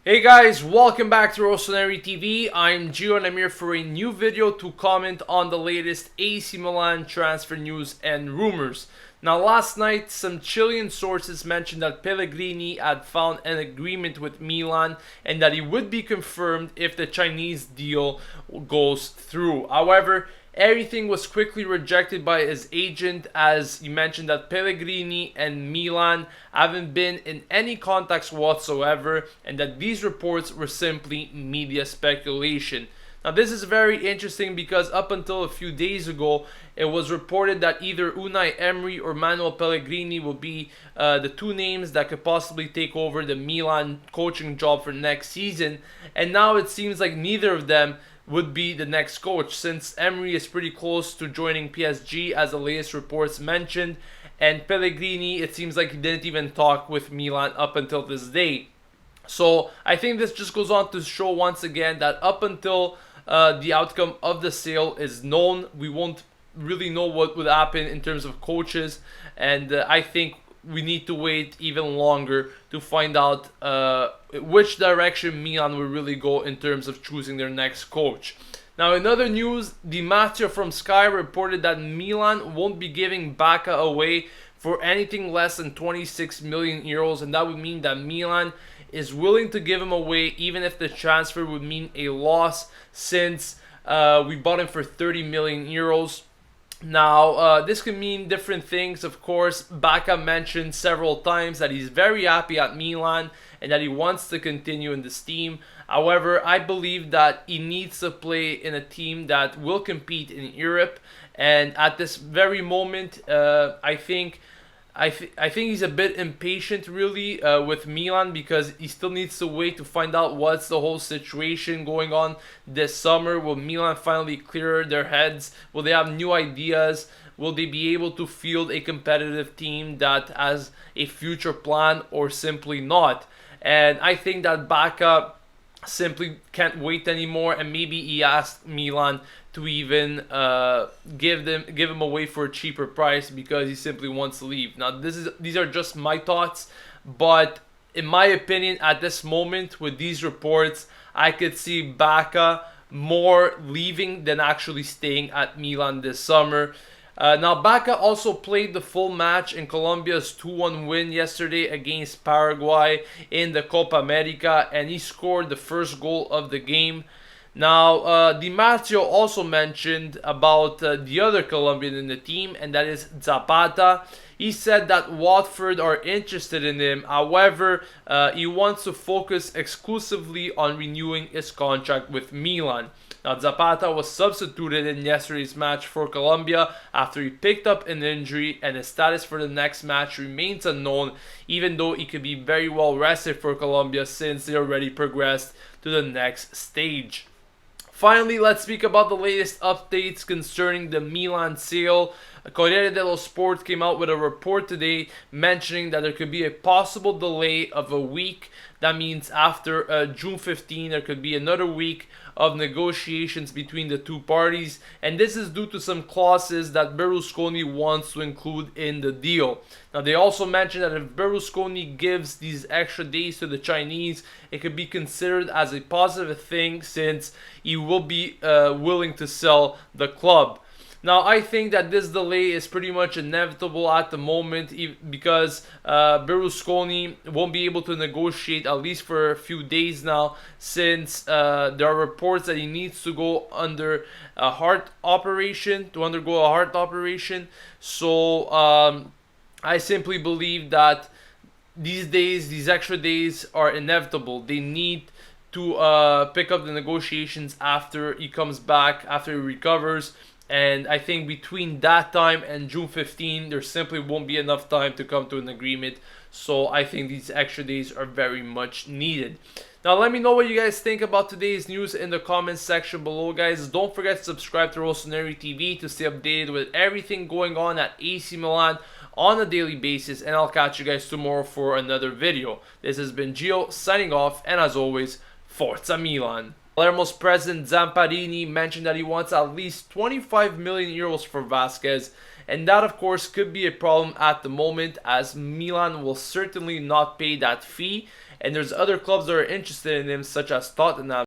Hey guys, welcome back to Rossoneri TV. I'm Gio and I'm here for a new video to comment on the latest AC Milan transfer news and rumors. Now last night, some Chilean sources mentioned that Pellegrini had found an agreement with Milan and that he would be confirmed if the Chinese deal goes through. However, everything was quickly rejected by his agent, as he mentioned that Pellegrini and Milan haven't been in any contacts whatsoever and that these reports were simply media speculation. Now this is very interesting because up until a few days ago, it was reported that either Unai Emery or Manuel Pellegrini will be the two names that could possibly take over the Milan coaching job for next season. And now it seems like neither of them would be the next coach, since Emery is pretty close to joining PSG as the latest reports mentioned, and Pellegrini, it seems like he didn't even talk with Milan up until this day. So I think this just goes on to show once again that up until the outcome of the sale is known, we won't really know what would happen in terms of coaches, and I think we need to wait even longer to find out which direction Milan will really go in terms of choosing their next coach. Now in other news, Di Matteo from Sky reported that Milan won't be giving Bacca away for anything less than 26 million euros, and that would mean that Milan is willing to give him away even if the transfer would mean a loss, since we bought him for 30 million euros. Now, this can mean different things, of course. Bacca mentioned several times that he's very happy at Milan and that he wants to continue in this team. However, I believe that he needs to play in a team that will compete in Europe. And at this very moment, I think he's a bit impatient really with Milan, because he still needs to wait to find out what's the whole situation going on this summer. Will Milan finally clear their heads? Will they have new ideas? Will they be able to field a competitive team that has a future plan, or simply not? And I think that Bacca simply can't wait anymore, and maybe he asked Milan to even give him away for a cheaper price because he simply wants to leave. Now these are just my thoughts, but in my opinion at this moment with these reports, I could see Bacca more leaving than actually staying at Milan this summer. Now Bacca also played the full match in Colombia's 2-1 win yesterday against Paraguay in the Copa America, and he scored the first goal of the game. Now, Di Matteo also mentioned about the other Colombian in the team, and that is Zapata. He said that Watford are interested in him. However, he wants to focus exclusively on renewing his contract with Milan. Now, Zapata was substituted in yesterday's match for Colombia after he picked up an injury, and his status for the next match remains unknown, even though he could be very well rested for Colombia since they already progressed to the next stage. Finally, let's speak about the latest updates concerning the Milan sale. Corriere dello Sport came out with a report today mentioning that there could be a possible delay of a week. That means after June 15, there could be another week of negotiations between the two parties, and this is due to some clauses that Berlusconi wants to include in the deal. Now, they also mentioned that if Berlusconi gives these extra days to the Chinese, it could be considered as a positive thing, since he will be willing to sell the club. Now, I think that this delay is pretty much inevitable at the moment, because Berlusconi won't be able to negotiate at least for a few days now, since there are reports that he needs to go under a heart operation, So I simply believe that these days, these extra days are inevitable. They need to pick up the negotiations after he comes back, after he recovers. And I think between that time and June 15, there simply won't be enough time to come to an agreement. So I think these extra days are very much needed. Now let me know what you guys think about today's news in the comments section below, guys. Don't forget to subscribe to Rossoneri TV to stay updated with everything going on at AC Milan on a daily basis. And I'll catch you guys tomorrow for another video. This has been Gio signing off, and as always, Forza Milan. Palermo's president Zamparini mentioned that he wants at least 25 million euros for Vasquez, and that of course could be a problem at the moment, as Milan will certainly not pay that fee, and there's other clubs that are interested in him, such as Tottenham.